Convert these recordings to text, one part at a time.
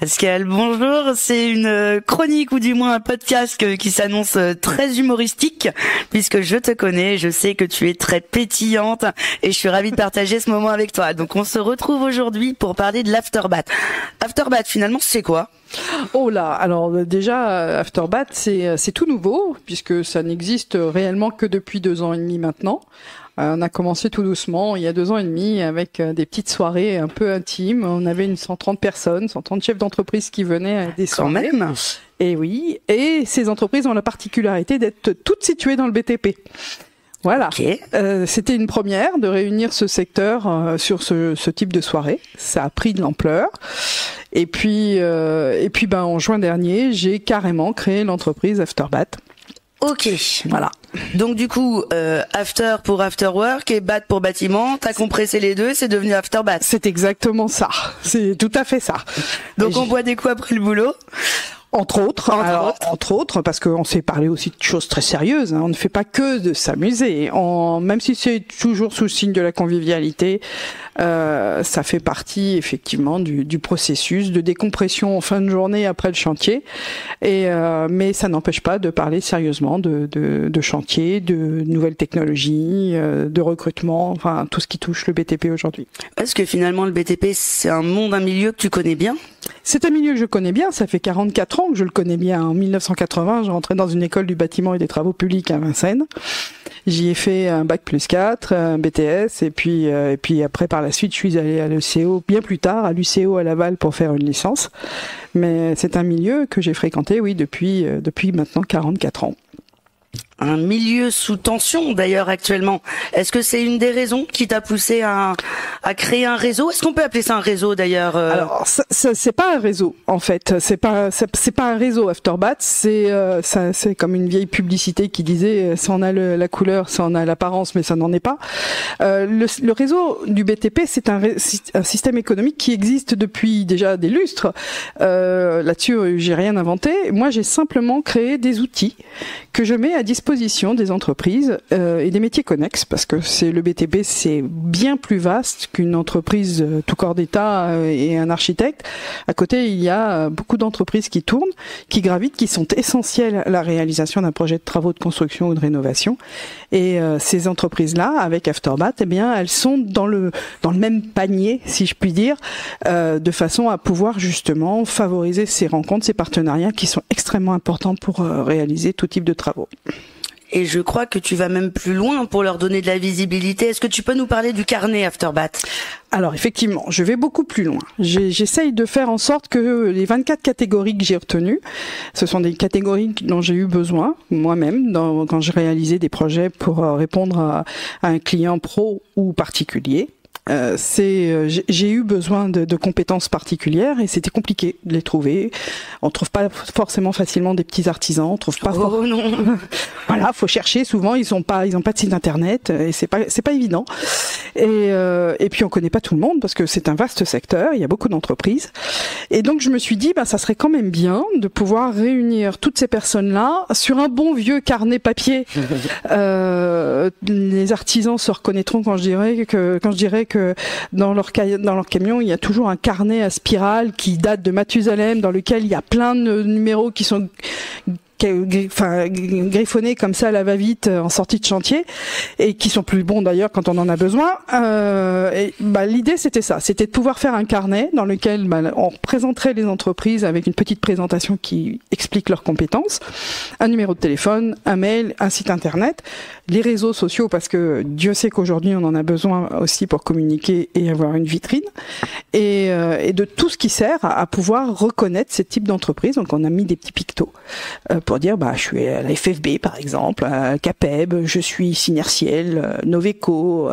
Pascal, bonjour. C'est une chronique ou du moins un podcast qui s'annonce très humoristique puisque je te connais, je sais que tu es très pétillante et je suis ravie de partager ce moment avec toi. Donc on se retrouve aujourd'hui pour parler de l'afterbath. Afterbath, finalement, c'est quoi ? Oh là, alors déjà, Afterbath, c'est tout nouveau puisque ça n'existe réellement que depuis 2 ans et demi maintenant. On a commencé tout doucement il y a 2 ans et demi avec des petites soirées un peu intimes. On avait 130 personnes, 130 chefs d'entreprise qui venaient à des soirées. Quand même. Et oui, et ces entreprises ont la particularité d'être toutes situées dans le BTP. Voilà. Okay. C'était une première de réunir ce secteur sur ce type de soirée. Ça a pris de l'ampleur. Et puis, en juin dernier, j'ai carrément créé l'entreprise Afterbath. Ok. Voilà. Donc du coup, after pour after work et bat pour bâtiment, t'as compressé les deux, c'est devenu afterbath. C'est exactement ça. C'est tout à fait ça. Donc on boit des coups après le boulot. Entre autres, parce qu'on s'est parlé aussi de choses très sérieuses. On ne fait pas que de s'amuser. Même si c'est toujours sous le signe de la convivialité, ça fait partie effectivement du processus de décompression en fin de journée après le chantier. Mais ça n'empêche pas de parler sérieusement de chantier, de nouvelles technologies, de recrutement, enfin tout ce qui touche le BTP aujourd'hui. Est-ce que finalement le BTP c'est un milieu que tu connais bien ? C'est un milieu que je connais bien, ça fait 44 ans que je le connais bien. En 1980, je rentrais dans une école du bâtiment et des travaux publics à Vincennes. J'y ai fait un bac+4, un BTS, et puis après par la suite, je suis allée à l'UCO bien plus tard, à l'UCO à Laval pour faire une licence. Mais c'est un milieu que j'ai fréquenté, oui, depuis maintenant 44 ans. Un milieu sous tension d'ailleurs actuellement. Est-ce que c'est une des raisons qui t'a poussé à créer un réseau ? Est-ce qu'on peut appeler ça un réseau d'ailleurs Alors c'est pas un réseau en fait. C'est pas un réseau Afterbath. C'est comme une vieille publicité qui disait ça en a la couleur, ça en a l'apparence, mais ça n'en est pas. Le réseau du BTP c'est un système économique qui existe depuis déjà des lustres. Là-dessus j'ai rien inventé. Moi j'ai simplement créé des outils que je mets à disposition des entreprises et des métiers connexes, parce que le BTP c'est bien plus vaste qu'une entreprise tout corps d'État et un architecte. À côté, il y a beaucoup d'entreprises qui tournent, qui gravitent, qui sont essentielles à la réalisation d'un projet de travaux de construction ou de rénovation. Et ces entreprises-là, avec Afterbath, eh bien, elles sont dans le même panier, si je puis dire, de façon à pouvoir justement favoriser ces rencontres, ces partenariats qui sont extrêmement importants pour réaliser tout type de travaux. Et je crois que tu vas même plus loin pour leur donner de la visibilité. Est-ce que tu peux nous parler du carnet Afterbath ? Alors effectivement, je vais beaucoup plus loin. J'essaye de faire en sorte que les 24 catégories que j'ai retenues, ce sont des catégories dont j'ai eu besoin moi-même quand j'ai réalisé des projets pour répondre à un client pro ou particulier. J'ai eu besoin de compétences particulières et c'était compliqué de les trouver. On trouve pas forcément facilement des petits artisans, on trouve pas. Oh non. Voilà, faut chercher. Souvent ils ont pas de site internet et c'est pas évident. Et puis on connaît pas tout le monde parce que c'est un vaste secteur, il y a beaucoup d'entreprises. Et donc je me suis dit, ça serait quand même bien de pouvoir réunir toutes ces personnes-là sur un bon vieux carnet papier. Les artisans se reconnaîtront quand je dirais que dans leur camion, il y a toujours un carnet à spirale qui date de Mathusalem, dans lequel il y a plein de numéros qui sont griffonnés comme ça à la va-vite en sortie de chantier et qui sont plus bons d'ailleurs quand on en a besoin. L'idée c'était ça, c'était de pouvoir faire un carnet dans lequel on présenterait les entreprises avec une petite présentation qui explique leurs compétences, un numéro de téléphone, un mail, un site internet, les réseaux sociaux parce que Dieu sait qu'aujourd'hui on en a besoin aussi pour communiquer et avoir une vitrine et de tout ce qui sert à pouvoir reconnaître ce type d'entreprise. Donc on a mis des petits pictos pour dire je suis à la FFB par exemple, à CAPEB, je suis Synertiel, Noveco,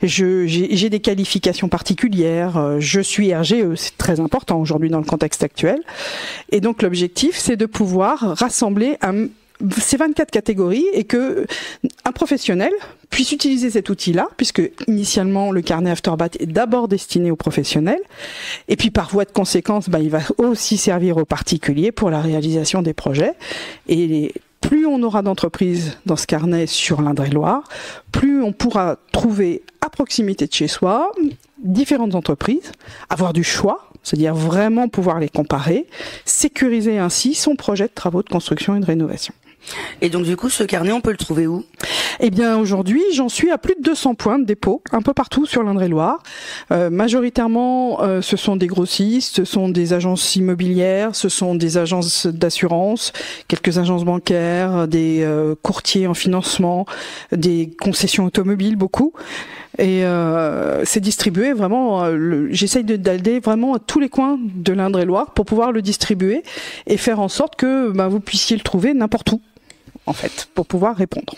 j'ai des qualifications particulières, je suis RGE, c'est très important aujourd'hui dans le contexte actuel. Et donc l'objectif c'est de pouvoir rassembler ces 24 catégories et que un professionnel puisse utiliser cet outil-là, puisque initialement le carnet Afterbath est d'abord destiné aux professionnels, et puis par voie de conséquence, il va aussi servir aux particuliers pour la réalisation des projets. Et plus on aura d'entreprises dans ce carnet sur l'Indre-et-Loire, plus on pourra trouver à proximité de chez soi différentes entreprises, avoir du choix, c'est-à-dire vraiment pouvoir les comparer, sécuriser ainsi son projet de travaux de construction et de rénovation. Et donc du coup, ce carnet, on peut le trouver où ? Eh bien aujourd'hui, j'en suis à plus de 200 points de dépôt, un peu partout sur l'Indre-et-Loire. Majoritairement, ce sont des grossistes, ce sont des agences immobilières, ce sont des agences d'assurance, quelques agences bancaires, des courtiers en financement, des concessions automobiles, beaucoup. Et c'est distribué vraiment, j'essaye d'aller vraiment à tous les coins de l'Indre-et-Loire pour pouvoir le distribuer et faire en sorte que vous puissiez le trouver n'importe où, en fait, pour pouvoir répondre.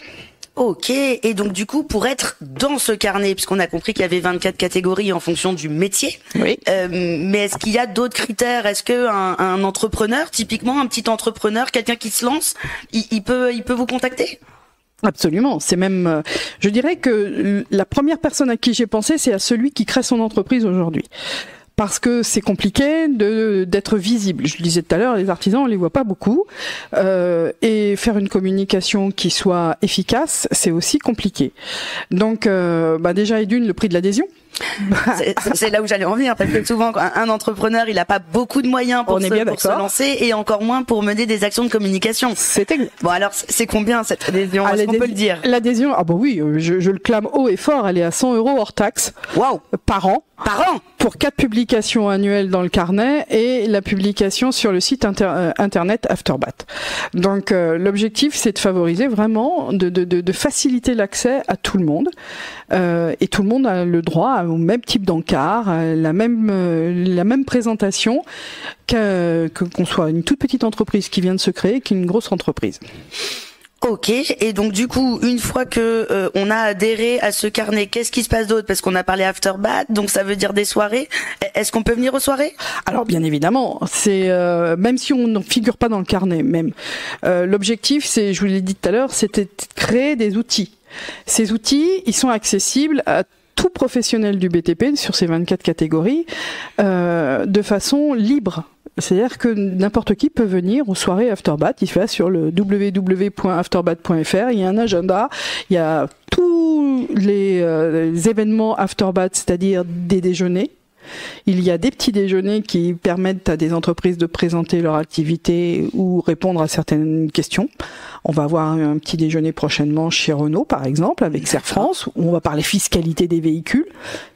Ok, et donc du coup, pour être dans ce carnet, puisqu'on a compris qu'il y avait 24 catégories en fonction du métier, oui. Mais est-ce qu'il y a d'autres critères ? Est-ce que un entrepreneur, typiquement un petit entrepreneur, quelqu'un qui se lance, il peut vous contacter ? Absolument, c'est même, je dirais que la première personne à qui j'ai pensé, c'est à celui qui crée son entreprise aujourd'hui. Parce que c'est compliqué d'être visible. Je le disais tout à l'heure, les artisans, on les voit pas beaucoup. Et faire une communication qui soit efficace, c'est aussi compliqué. Donc, déjà, et d'une, le prix de l'adhésion. C'est là où j'allais en venir, parce que souvent un entrepreneur il a pas beaucoup de moyens pour se lancer et encore moins pour mener des actions de communication. Bon alors c'est combien cette adhésion ? Est-ce qu'on peut le dire ? L'adhésion, oui, je le clame haut et fort, elle est à 100 € hors taxe. Waouh ! Par an. Par an ? Pour 4 publications annuelles dans le carnet et la publication sur le site internet Afterbat. Donc l'objectif c'est de favoriser vraiment, de faciliter l'accès à tout le monde. Et tout le monde a le droit au même type d'encart, la même présentation qu'on soit une toute petite entreprise qui vient de se créer qu'une grosse entreprise. Ok, et donc du coup, une fois que on a adhéré à ce carnet, qu'est-ce qui se passe d'autre ? Parce qu'on a parlé Afterbat, donc ça veut dire des soirées. Est-ce qu'on peut venir aux soirées ? Alors bien évidemment, c'est même si on ne figure pas dans le carnet, même l'objectif, c'est, je vous l'ai dit tout à l'heure, c'était de créer des outils. Ces outils, ils sont accessibles à tout professionnel du BTP sur ces 24 catégories de façon libre. C'est-à-dire que n'importe qui peut venir aux soirées Afterbat. Il va sur le www.afterbat.fr. Il y a un agenda. Il y a tous les événements Afterbat, c'est-à-dire des déjeuners. Il y a des petits déjeuners qui permettent à des entreprises de présenter leur activité ou répondre à certaines questions. On va avoir un petit déjeuner prochainement chez Renault, par exemple, avec Serre France, où on va parler fiscalité des véhicules.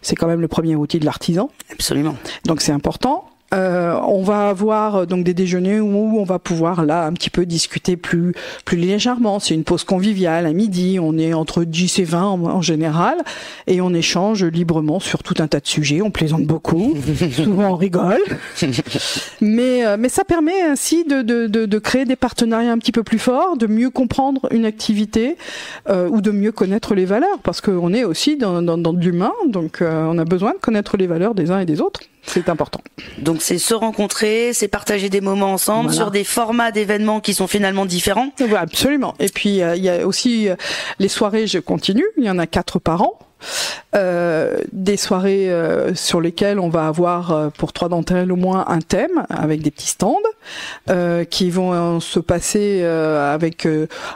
C'est quand même le premier outil de l'artisan. Absolument. Donc c'est important. On va avoir donc des déjeuners où on va pouvoir là un petit peu discuter plus légèrement. C'est une pause conviviale à midi. On est entre 10 et 20 en général et on échange librement sur tout un tas de sujets. On plaisante beaucoup, souvent on rigole. Mais ça permet ainsi de créer des partenariats un petit peu plus forts, de mieux comprendre une activité ou de mieux connaître les valeurs, parce qu'on est aussi dans de l'humain, donc on a besoin de connaître les valeurs des uns et des autres. C'est important. Donc c'est se rencontrer, c'est partager des moments ensemble sur des formats d'événements qui sont finalement différents. Oui, absolument. Et puis il y a aussi les soirées, je continue, il y en a 4 par an. Des soirées sur lesquelles on va avoir pour 3 d'entre elles au moins un thème avec des petits stands qui vont se passer avec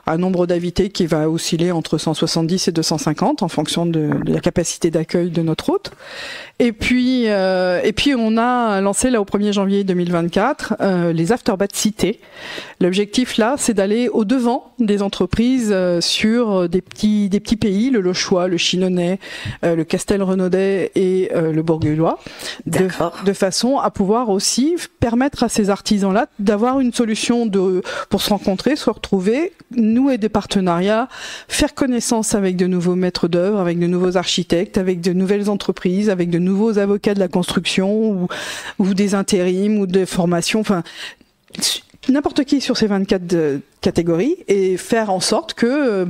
un nombre d'invités qui va osciller entre 170 et 250 en fonction de la capacité d'accueil de notre hôte. Et puis on a lancé là au 1er janvier 2024 les Afterbat Cités. L'objectif là, c'est d'aller au devant des entreprises sur des petits pays, le Lochois, le Chinonais, le Castelrenaudet et le Bourgueillois, de façon à pouvoir aussi permettre à ces artisans-là d'avoir une solution pour se rencontrer, se retrouver, nouer des partenariats, faire connaissance avec de nouveaux maîtres d'œuvre, avec de nouveaux architectes, avec de nouvelles entreprises, avec de nouveaux avocats de la construction ou des intérims ou des formations, enfin n'importe qui sur ces 24 catégories et faire en sorte que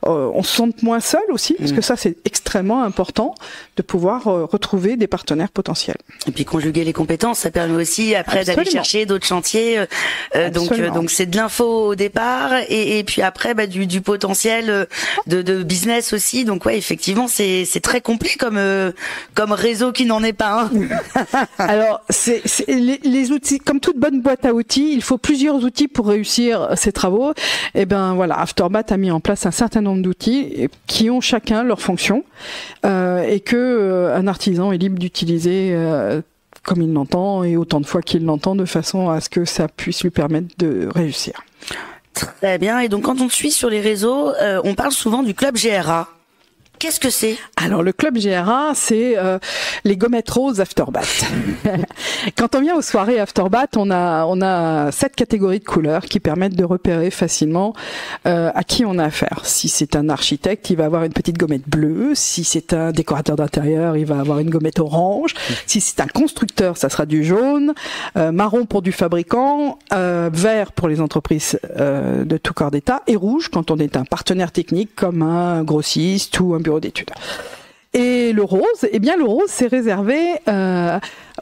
on se sente moins seul aussi, parce que ça c'est extrêmement important de pouvoir retrouver des partenaires potentiels. Et puis conjuguer les compétences, ça permet aussi après d'aller chercher d'autres chantiers. Donc c'est de l'info au départ et puis après du potentiel de business aussi. Donc ouais, effectivement c'est très complet comme réseau qui n'en est pas un. Alors c'est les outils, comme toute bonne boîte à outils, il faut plusieurs outils pour réussir faire ces travaux, et ben voilà, Afterbat a mis en place un certain nombre d'outils qui ont chacun leur fonction et que un artisan est libre d'utiliser comme il l'entend et autant de fois qu'il l'entend, de façon à ce que ça puisse lui permettre de réussir. Très bien. Et donc quand on te suit sur les réseaux, on parle souvent du club GRA. Qu'est-ce que c'est? Alors le club GRA, c'est les gommettes roses Afterbat. Quand on vient aux soirées Afterbat, on a 7 catégories de couleurs qui permettent de repérer facilement à qui on a affaire. Si c'est un architecte, il va avoir une petite gommette bleue. Si c'est un décorateur d'intérieur, il va avoir une gommette orange. Si c'est un constructeur, ça sera du jaune. Marron pour du fabricant, vert pour les entreprises de tout corps d'État, et rouge quand on est un partenaire technique comme un grossiste ou un bureau d'études. Et le rose, eh bien le rose, c'est réservé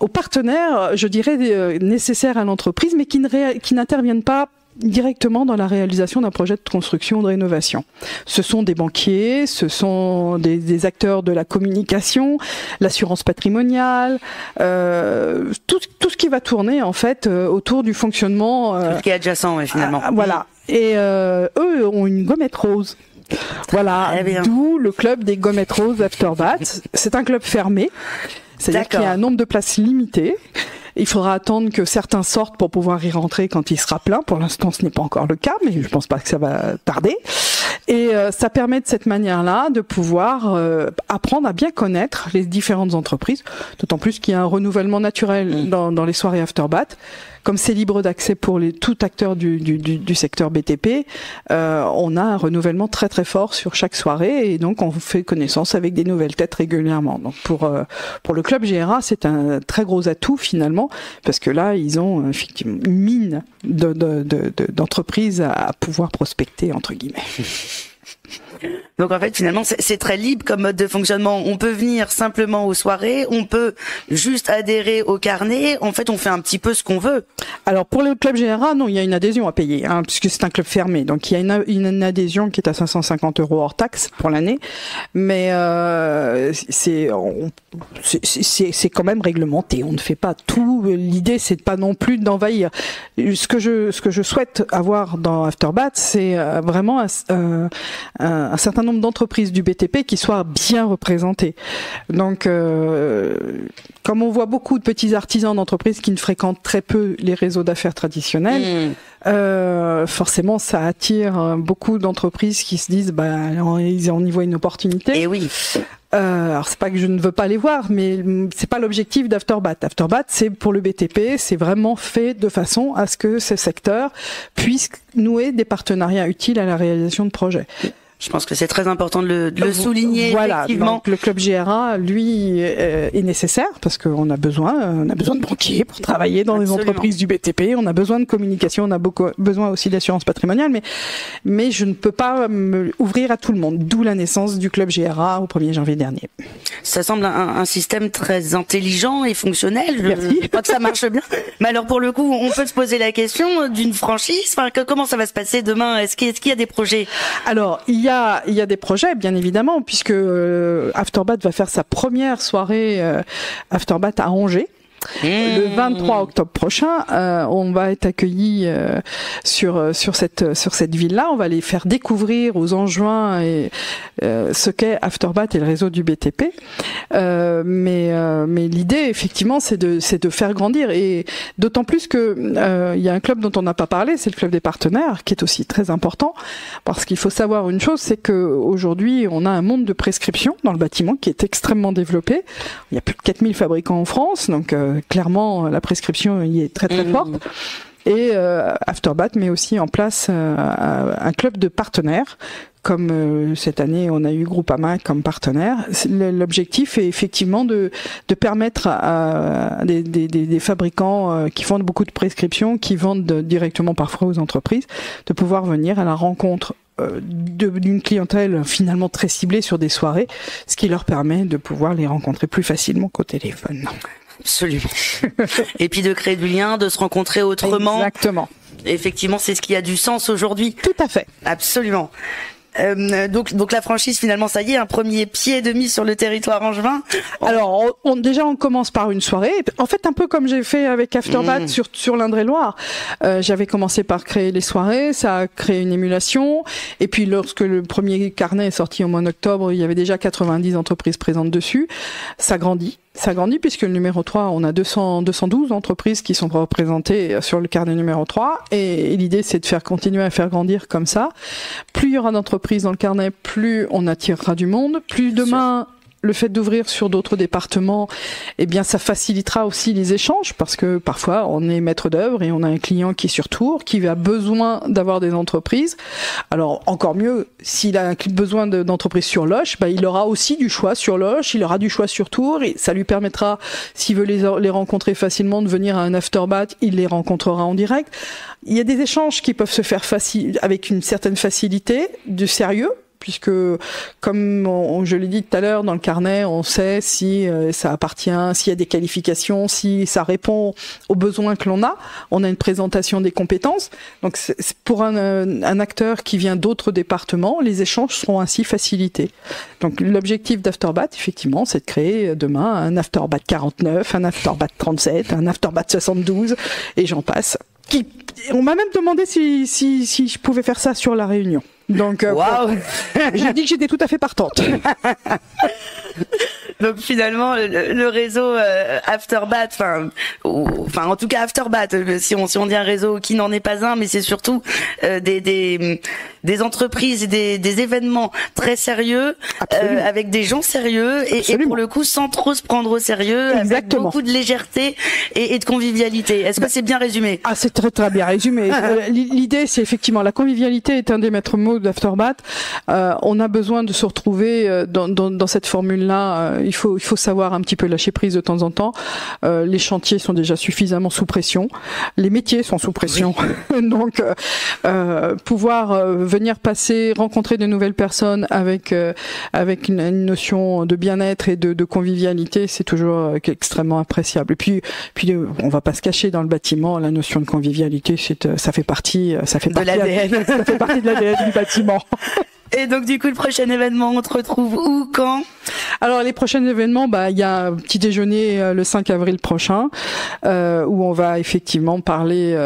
aux partenaires, je dirais, nécessaires à l'entreprise, mais qui n'interviennent pas directement dans la réalisation d'un projet de construction ou de rénovation. Ce sont des banquiers, ce sont des acteurs de la communication, l'assurance patrimoniale, tout ce qui va tourner en fait autour du fonctionnement. Tout ce qui est adjacent, ouais, finalement. Voilà. Et eux ont une gommette rose. Voilà, d'où le club des gommettes roses Afterbat. C'est un club fermé, c'est-à-dire qu'il y a un nombre de places limité. Il faudra attendre que certains sortent pour pouvoir y rentrer quand il sera plein. Pour l'instant, ce n'est pas encore le cas, mais je pense pas que ça va tarder. Et ça permet de cette manière-là de pouvoir apprendre à bien connaître les différentes entreprises, d'autant plus qu'il y a un renouvellement naturel dans les soirées Afterbat. Comme c'est libre d'accès pour tout acteur du secteur BTP, on a un renouvellement très très fort sur chaque soirée, et donc on fait connaissance avec des nouvelles têtes régulièrement. Donc pour le club GRA, c'est un très gros atout finalement, parce que là ils ont effectivement une mine d'entreprises à pouvoir prospecter entre guillemets. Donc en fait finalement c'est très libre comme mode de fonctionnement. On peut venir simplement aux soirées, on peut juste adhérer au carnet. En fait on fait un petit peu ce qu'on veut. Alors pour le club GRA, non, il y a une adhésion à payer, puisque c'est un club fermé. Donc il y a une adhésion qui est à 550 € hors taxe pour l'année, mais c'est quand même réglementé. On ne fait pas tout. L'idée c'est pas non plus d'envahir. Ce que je souhaite avoir dans Afterbat, c'est vraiment un certain nombre d'entreprises du BTP qui soient bien représentées. Donc, comme on voit beaucoup de petits artisans d'entreprises qui ne fréquentent très peu les réseaux d'affaires traditionnels, forcément, ça attire beaucoup d'entreprises qui se disent, on y voit une opportunité. Et oui. Alors c'est pas que je ne veux pas les voir, mais c'est pas l'objectif d'Afterbat. Afterbat, c'est pour le BTP, c'est vraiment fait de façon à ce que ce secteur puisse nouer des partenariats utiles à la réalisation de projets. Je pense que c'est très important de le souligner. Voilà, effectivement. Donc le club GRA, lui, est nécessaire parce qu'on a besoin de banquiers pour travailler dans les entreprises du BTP. On a besoin de communication, on a besoin aussi d'assurance patrimoniale, mais je ne peux pas me ouvrir à tout le monde. D'où la naissance du club GRA au 1er janvier dernier. Ça semble un système très intelligent et fonctionnel. Merci. Je crois que ça marche bien. Mais alors pour le coup, on peut se poser la question d'une franchise. Enfin, comment ça va se passer demain? Est-ce qu'il y a des projets? Alors il y a des projets, bien évidemment, puisque Afterbat va faire sa première soirée Afterbat à Angers. Le 23 octobre prochain, on va être accueillis sur cette ville-là. On va les faire découvrir aux Angevins ce qu'est Afterbat et le réseau du BTP. Mais l'idée, effectivement, c'est de faire grandir, et d'autant plus que il y a un club dont on n'a pas parlé, c'est le club des partenaires, qui est aussi très important, parce qu'il faut savoir une chose, c'est que aujourd'hui, on a un monde de prescription dans le bâtiment qui est extrêmement développé. Il y a plus de 4000 fabricants en France, donc clairement la prescription y est très très forte. Et Afterbat met aussi en place un club de partenaires, comme cette année on a eu Groupama comme partenaire. L'objectif est effectivement de permettre à des fabricants qui font beaucoup de prescriptions, qui vendent directement parfois aux entreprises, de pouvoir venir à la rencontre d'une clientèle finalement très ciblée sur des soirées, ce qui leur permet de pouvoir les rencontrer plus facilement qu'au téléphone. Absolument. Et puis de créer du lien, de se rencontrer autrement. Exactement. Effectivement, c'est ce qui a du sens aujourd'hui. Tout à fait. Absolument. Donc la franchise, finalement, ça y est, un premier pied de mise sur le territoire angevin. Alors, on commence par une soirée. En fait, un peu comme j'ai fait avec Afterbat sur l'Indre-et-Loire. J'avais commencé par créer les soirées, ça a créé une émulation. Et puis, lorsque le premier carnet est sorti au mois d'octobre, il y avait déjà 90 entreprises présentes dessus. Ça grandit. Ça grandit puisque le numéro 3, on a 212 entreprises qui sont représentées sur le carnet numéro 3 et l'idée c'est de faire continuer à faire grandir comme ça. Plus il y aura d'entreprises dans le carnet, plus on attirera du monde, plus demain le fait d'ouvrir sur d'autres départements, eh bien, ça facilitera aussi les échanges parce que parfois on est maître d'œuvre et on a un client qui est sur Tours, qui a besoin d'avoir des entreprises. Alors, encore mieux, s'il a besoin d'entreprises sur Loches, bah, il aura aussi du choix sur Loches, il aura du choix sur Tours et ça lui permettra, s'il veut les rencontrer facilement, de venir à un Afterbat, il les rencontrera en direct. Il y a des échanges qui peuvent se faire avec une certaine facilité, du sérieux, puisque, comme je l'ai dit tout à l'heure, dans le carnet, on sait si ça appartient, s'il y a des qualifications, si ça répond aux besoins que l'on a. On a une présentation des compétences. Donc, pour un acteur qui vient d'autres départements, les échanges seront ainsi facilités. Donc, l'objectif d'Afterbat, effectivement, c'est de créer demain un Afterbat 49, un Afterbat 37, un Afterbat 72, et j'en passe. On m'a même demandé si je pouvais faire ça sur La Réunion. Donc, j'ai dit que j'étais tout à fait partante. Donc finalement, le réseau Afterbat, enfin en tout cas Afterbat, si on dit un réseau qui n'en est pas un, mais c'est surtout des entreprises et des événements très sérieux, avec des gens sérieux et pour le coup sans trop se prendre au sérieux, avec beaucoup de légèreté et de convivialité. Est-ce que c'est bien résumé? Ah, c'est très très bien résumé. L'idée, c'est effectivement la convivialité est un des maîtres mots d'Afterbat. On a besoin de se retrouver dans cette formule-là. Il faut savoir un petit peu lâcher prise de temps en temps. Les chantiers sont déjà suffisamment sous pression. Les métiers sont sous pression. Oui. Donc, pouvoir venir rencontrer de nouvelles personnes avec une notion de bien-être et de convivialité, c'est toujours extrêmement appréciable. Et puis on va pas se cacher, dans le bâtiment, la notion de convivialité, ça fait partie de l'ADN. Ça fait partie de l'ADN du bâtiment. Et donc du coup, le prochain événement, on te retrouve où, quand? Alors les prochains événements, il y a un petit déjeuner le 5 avril prochain où on va effectivement parler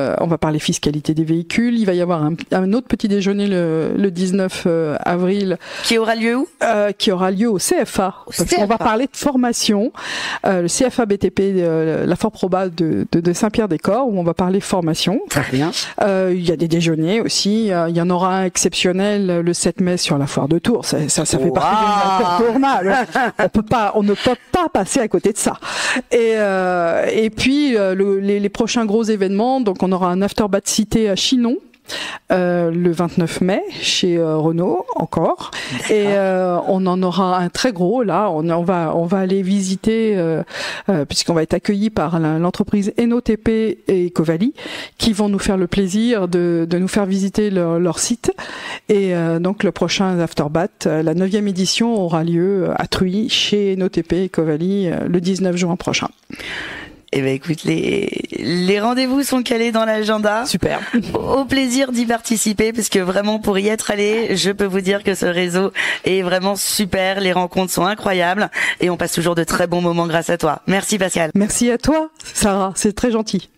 fiscalité des véhicules. Il va y avoir un autre petit déjeuner le 19 avril. Qui aura lieu où? Qui aura lieu au CFA. Parce qu'on va parler de formation. Le CFA BTP, la Fort Proba de Saint-Pierre-des-Corps, où on va parler formation. Très bien. Il y a des déjeuners aussi. Il y en aura un exceptionnel le 7 mai sur la foire de Tours. Ça fait partie des incontournables. On ne peut pas passer à côté de ça. Et puis les prochains gros événements, donc on aura un Afterbat Cité à Chinon. Le 29 mai chez Renault encore. Et on en aura un très gros là. On va aller visiter puisqu'on va être accueillis par l'entreprise EnoTP et Covali qui vont nous faire le plaisir de nous faire visiter leur site. Et donc le prochain Afterbat, la 9e édition, aura lieu à Truy chez EnoTP et Covali le 19 juin prochain. Eh ben écoute, les rendez-vous sont calés dans l'agenda. Super. Au plaisir d'y participer, parce que vraiment pour y être allé, je peux vous dire que ce réseau est vraiment super. Les rencontres sont incroyables et on passe toujours de très bons moments grâce à toi. Merci Pascal. Merci à toi, Sarah. C'est très gentil.